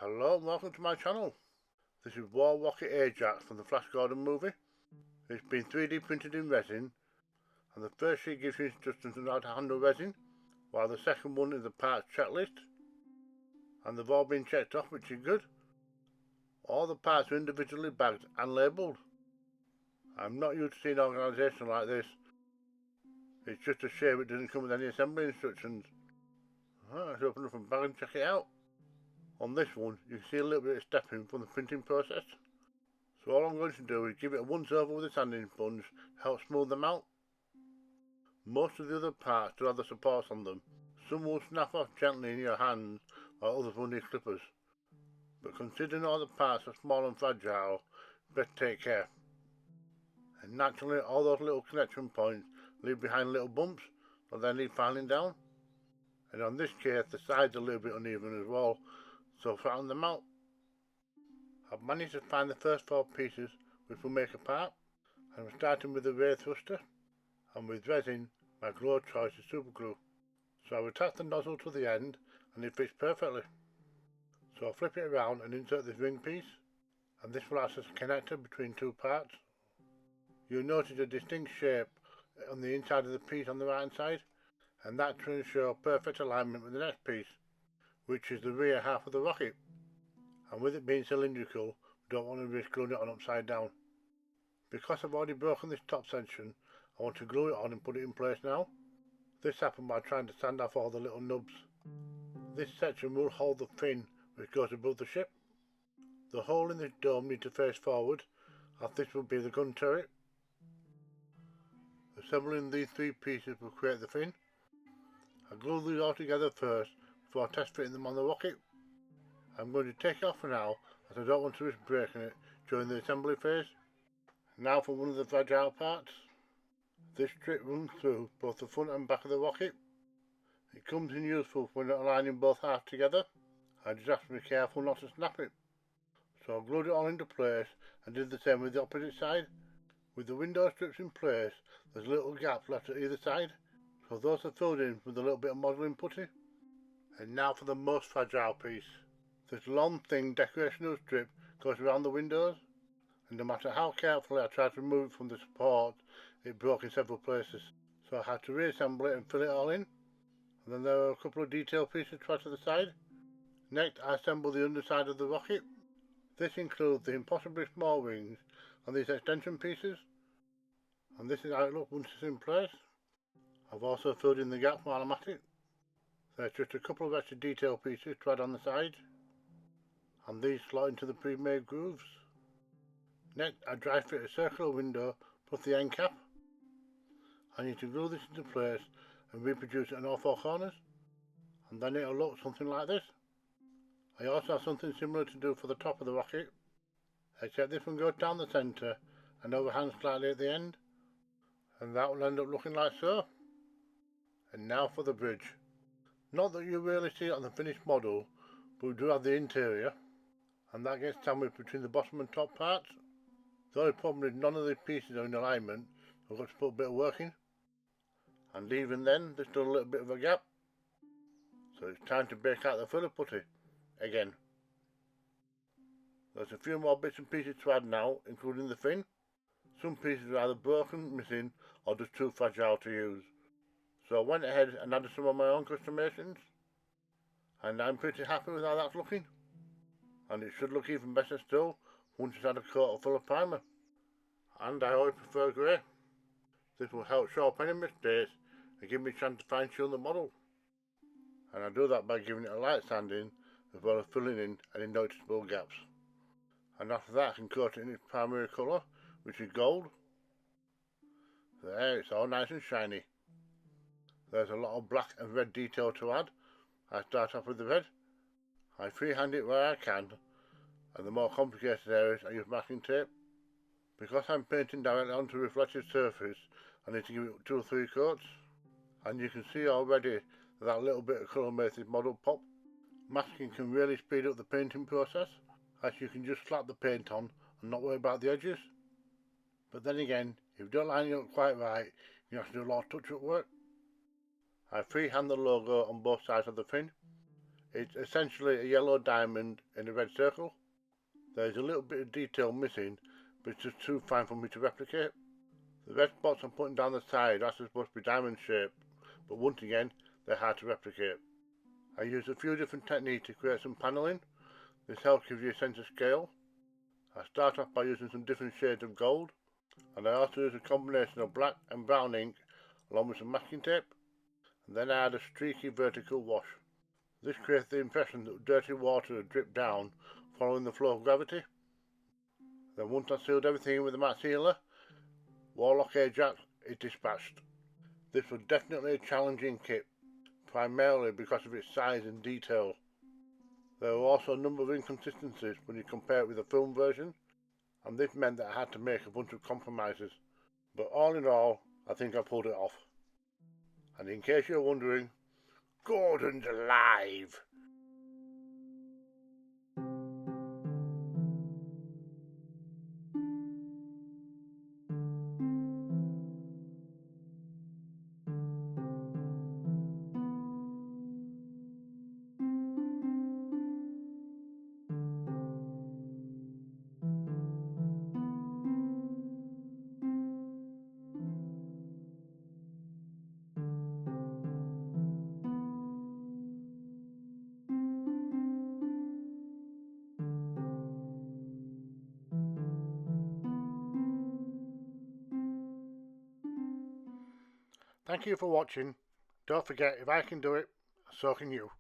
Hello and welcome to my channel. This is War Rocket Ajax from the Flash Gordon movie. It's been 3D printed in resin, and the first sheet gives you instructions on how to handle resin, while the second one is the parts checklist, and they've all been checked off, which is good. All the parts are individually bagged and labelled. I'm not used to seeing an organisation like this. It's just a shame it doesn't come with any assembly instructions. Let's open up a bag and check it out. On this one, you can see a little bit of stepping from the printing process. So all I'm going to do is give it a once over with a sanding sponge to help smooth them out. Most of the other parts do have the supports on them. Some will snap off gently in your hands, while others will need clippers. But considering all the parts are small and fragile, best take care. And naturally all those little connection points leave behind little bumps, so they need filing down. And on this case the sides are a little bit uneven as well, so flatten them out. I've managed to find the first 4 pieces which will make a part, and I'm starting with the rear thruster, and with resin my glue of choice is super glue. So I've attached the nozzle to the end and it fits perfectly. So I'll flip it around and insert this ring piece, and this will act as a connector between 2 parts. You'll notice a distinct shape on the inside of the piece on the right hand side, and that to ensure perfect alignment with the next piece, which is the rear half of the rocket. And with it being cylindrical, we don't want to risk gluing it on upside down. Because I've already broken this top section, I want to glue it on and put it in place now. This happened by trying to sand off all the little nubs. This section will hold the fin which goes above the ship. The hole in this dome needs to face forward, as this will be the gun turret. Assembling these 3 pieces will create the fin. I glue these all together first before test fitting them on the rocket. I'm going to take it off for now, as I don't want to risk breaking it during the assembly phase. Now for one of the fragile parts. This strip runs through both the front and back of the rocket. It comes in useful when aligning both halves together. I just have to be careful not to snap it. So I glued it all into place and did the same with the opposite side. With the window strips in place, there's little gaps left at either side, so those are filled in with a little bit of modelling putty. And now for the most fragile piece. This long thin decorational strip goes around the windows, and no matter how carefully I tried to remove it from the support, it broke in several places. So I had to reassemble it and fill it all in. And then there are a couple of detail pieces to add to the side. Next I assembled the underside of the rocket. This includes the impossibly small wings and these extension pieces. And this is how it looks once it's in place. I've also filled in the gaps while I'm at it. There's just a couple of extra detail pieces to add on the side, and these slot into the pre-made grooves. Next I dry fit a circular window plus the end cap. I need to glue this into place and reproduce it on all 4 corners, and then it'll look something like this. I also have something similar to do for the top of the rocket, except this one goes down the centre and overhangs slightly at the end, and that will end up looking like so. And now for the bridge. Not that you really see it on the finished model, but we do have the interior, and that gets sandwiched between the bottom and top parts. The only problem is none of the pieces are in alignment, so I've got to put a bit of work in. And even then, there's still a little bit of a gap. So it's time to break out the filler putty again. There's a few more bits and pieces to add now, including the fin. Some pieces are either broken, missing, or just too fragile to use. So I went ahead and added some of my own customizations, and I'm pretty happy with how that's looking. And it should look even better still once it's had a coat of filler primer. And I always prefer grey. This will help show up any mistakes and give me a chance to fine tune the model. And I do that by giving it a light sanding as well as filling in any noticeable gaps. And after that I can coat it in its primary colour, which is gold. There, it's all nice and shiny. There's a lot of black and red detail to add. I start off with the red. I freehand it where I can, and the more complicated areas I use masking tape. Because I'm painting directly onto a reflective surface, I need to give it 2 or 3 coats, and you can see already that little bit of colour makes this model pop. Masking can really speed up the painting process, as you can just slap the paint on and not worry about the edges. But then again, if you don't line it up quite right, you have to do a lot of touch-up work. I freehand the logo on both sides of the fin. It's essentially a yellow diamond in a red circle. There's a little bit of detail missing, but it's just too fine for me to replicate. The red spots I'm putting down the side are supposed to be diamond shaped, but once again, they're hard to replicate. I use a few different techniques to create some panelling. This helps give you a sense of scale. I start off by using some different shades of gold, and I also use a combination of black and brown ink along with some masking tape, and then I add a streaky vertical wash. This creates the impression that dirty water had dripped down following the flow of gravity. Then once I've sealed everything in with the matte sealer, Warlock Ajax is dispatched. This was definitely a challenging kit, primarily because of its size and detail. There were also a number of inconsistencies when you compare it with the film version, and this meant that I had to make a bunch of compromises. But all in all, I think I pulled it off. And in case you're wondering, Gordon's alive! Thank you for watching. Don't forget, if I can do it, so can you.